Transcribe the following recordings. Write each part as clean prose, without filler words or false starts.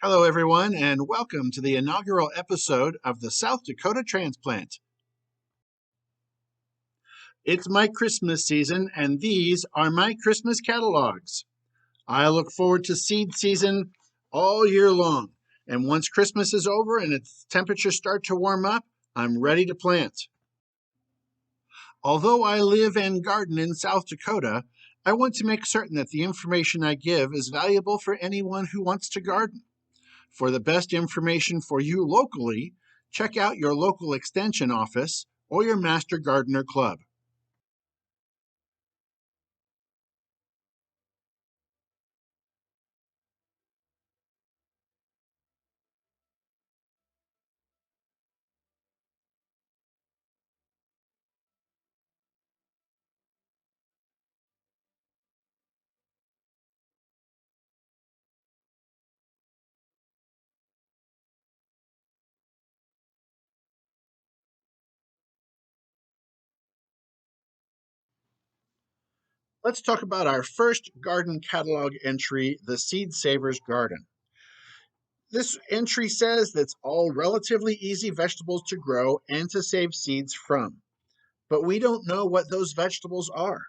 Hello, everyone, and welcome to the inaugural episode of the South Dakota Transplant. It's my Christmas season, and these are my Christmas catalogs. I look forward to seed season all year long, and once Christmas is over and its temperatures start to warm up, I'm ready to plant. Although I live and garden in South Dakota, I want to make certain that the information I give is valuable for anyone who wants to garden. For the best information for you locally, check out your local extension office or your Master Gardener Club. Let's talk about our first garden catalog entry, the Seed Saver's Garden. This entry says that's all relatively easy vegetables to grow and to save seeds from. But we don't know what those vegetables are.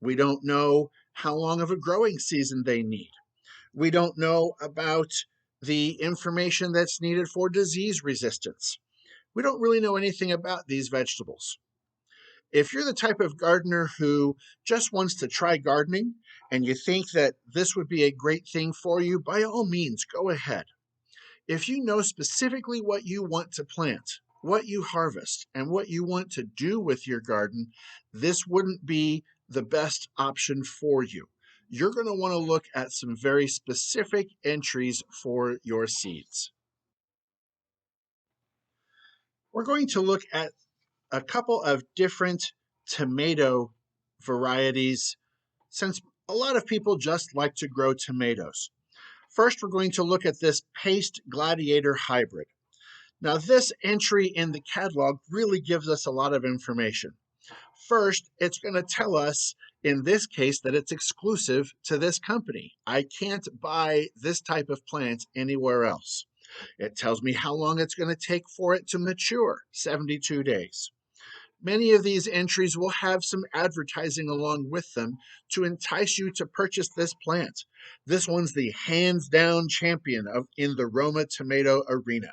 We don't know how long of a growing season they need. We don't know about the information that's needed for disease resistance. We don't really know anything about these vegetables. If you're the type of gardener who just wants to try gardening and you think that this would be a great thing for you, by all means, go ahead. If you know specifically what you want to plant, what you harvest, and what you want to do with your garden, this wouldn't be the best option for you. You're going to want to look at some very specific entries for your seeds. We're going to look at a couple of different tomato varieties since a lot of people just like to grow tomatoes. First, we're going to look at this Paste Gladiator hybrid. Now, this entry in the catalog really gives us a lot of information. First, it's going to tell us, in this case, that it's exclusive to this company. I can't buy this type of plant anywhere else. It tells me how long it's going to take for it to mature, 72 days. Many of these entries will have some advertising along with them to entice you to purchase this plant. This one's the hands down champion in the Roma tomato arena.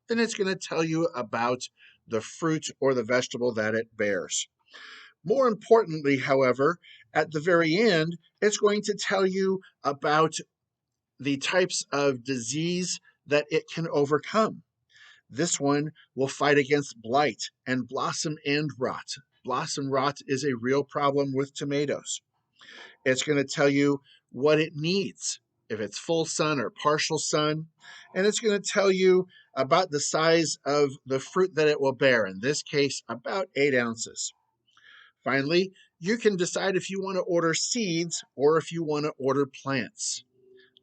Then it's going to tell you about the fruit or the vegetable that it bears. More importantly, however, at the very end, it's going to tell you about the types of disease that it can overcome. This one will fight against blight and blossom end rot. Blossom rot is a real problem with tomatoes. It's going to tell you what it needs, if it's full sun or partial sun, and it's going to tell you about the size of the fruit that it will bear, in this case, about 8 ounces. Finally, you can decide if you want to order seeds or if you want to order plants.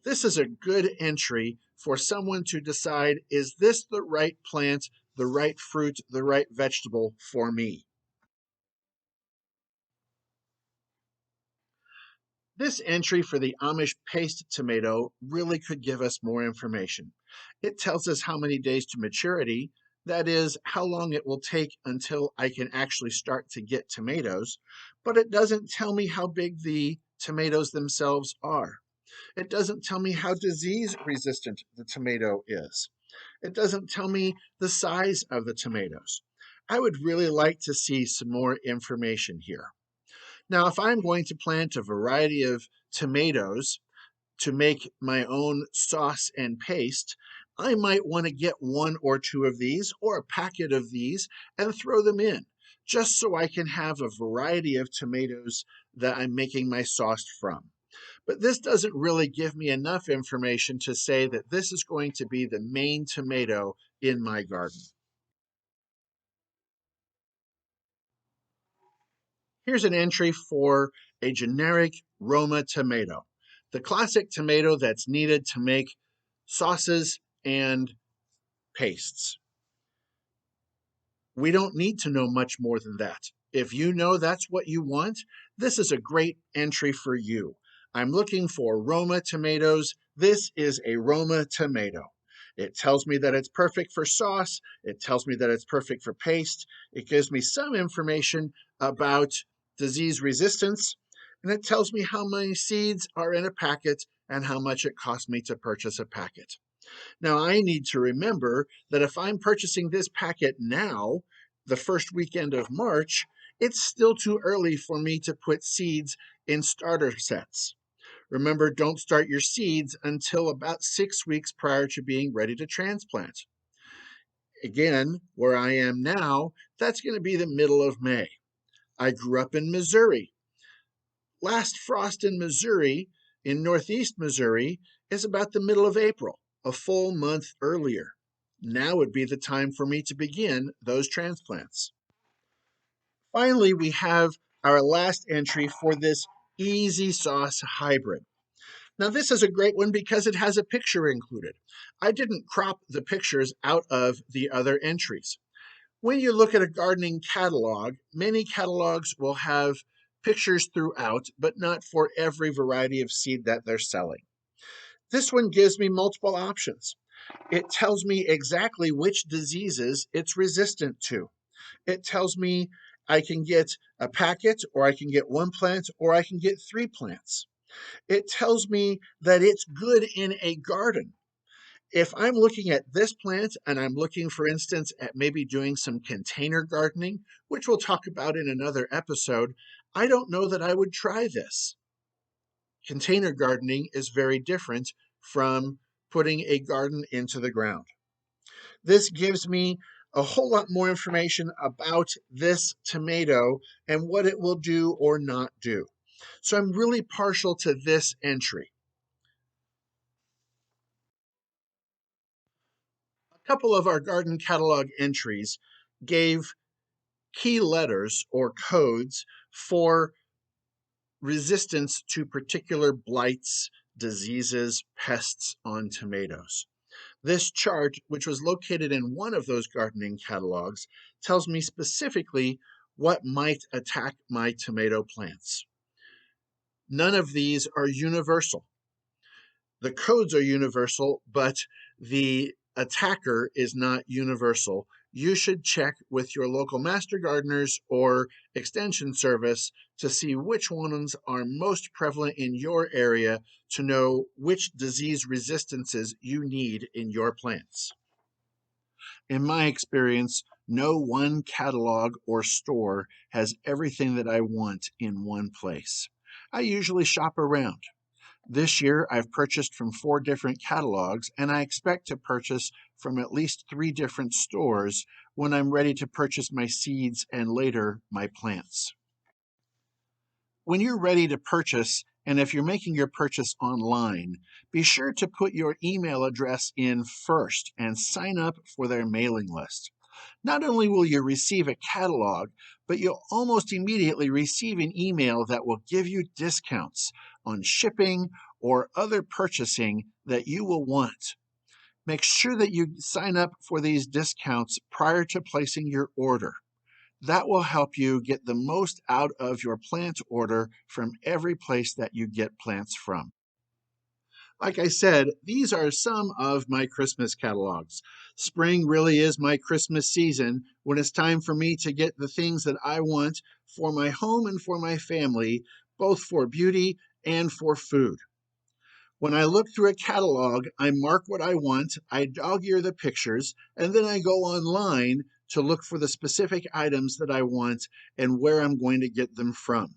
This is a good entry for someone to decide, is this the right plant, the right fruit, the right vegetable for me? This entry for the Amish paste tomato really could give us more information. It tells us how many days to maturity, that is, how long it will take until I can actually start to get tomatoes, but it doesn't tell me how big the tomatoes themselves are. It doesn't tell me how disease resistant the tomato is. It doesn't tell me the size of the tomatoes. I would really like to see some more information here. Now, if I'm going to plant a variety of tomatoes to make my own sauce and paste, I might want to get 1 or 2 of these or a packet of these and throw them in, just so I can have a variety of tomatoes that I'm making my sauce from. But this doesn't really give me enough information to say that this is going to be the main tomato in my garden. Here's an entry for a generic Roma tomato, the classic tomato that's needed to make sauces and pastes. We don't need to know much more than that. If you know that's what you want, this is a great entry for you. I'm looking for Roma tomatoes This is a Roma tomato. It tells me that it's perfect for sauce. It tells me that it's perfect for paste. It gives me some information about disease resistance, and it tells me how many seeds are in a packet and how much it cost me to purchase a packet. Now, I need to remember that if I'm purchasing this packet now, the first weekend of March, it's still too early for me to put seeds in starter sets. Remember, don't start your seeds until about 6 weeks prior to being ready to transplant. Again, where I am now, that's going to be the middle of May. I grew up in Missouri. Last frost in Missouri, in northeast Missouri, is about the middle of April, a full month earlier. Now would be the time for me to begin those transplants. Finally, we have our last entry for this easy sauce hybrid. Now, this is a great one because it has a picture included. I didn't crop the pictures out of the other entries. When you look at a gardening catalog, many catalogs will have pictures throughout, but not for every variety of seed that they're selling. This one gives me multiple options. It tells me exactly which diseases it's resistant to. It tells me I can get a packet, or I can get one plant, or I can get 3 plants. It tells me that it's good in a garden. If I'm looking at this plant and I'm looking, for instance, at maybe doing some container gardening, which we'll talk about in another episode, I don't know that I would try this. Container gardening is very different from putting a garden into the ground. This gives me a whole lot more information about this tomato and what it will do or not do. So I'm really partial to this entry. A couple of our garden catalog entries gave key letters or codes for resistance to particular blights, diseases, pests on tomatoes. This chart, which was located in one of those gardening catalogs, tells me specifically what might attack my tomato plants. None of these are universal. The codes are universal, but the attacker is not universal. You should check with your local master gardeners or extension service to see which ones are most prevalent in your area to know which disease resistances you need in your plants. In my experience, no one catalog or store has everything that I want in one place. I usually shop around. This year, I've purchased from 4 different catalogs, and I expect to purchase from at least 3 different stores when I'm ready to purchase my seeds and later my plants. When you're ready to purchase, and if you're making your purchase online, be sure to put your email address in first and sign up for their mailing list. Not only will you receive a catalog, but you'll almost immediately receive an email that will give you discounts on shipping or other purchasing that you will want. Make sure that you sign up for these discounts prior to placing your order. That will help you get the most out of your plant order from every place that you get plants from. Like I said, these are some of my Christmas catalogs. Spring really is my Christmas season when it's time for me to get the things that I want for my home and for my family, both for beauty and for food. When I look through a catalog, I mark what I want, I dog ear the pictures, and then I go online to look for the specific items that I want and where I'm going to get them from.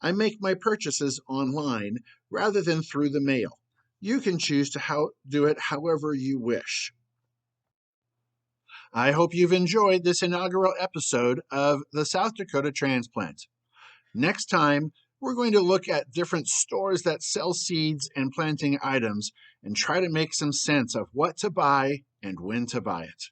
I make my purchases online rather than through the mail. You can choose to do it however you wish. I hope you've enjoyed this inaugural episode of the South Dakota Transplant. Next time, we're going to look at different stores that sell seeds and planting items and try to make some sense of what to buy and when to buy it.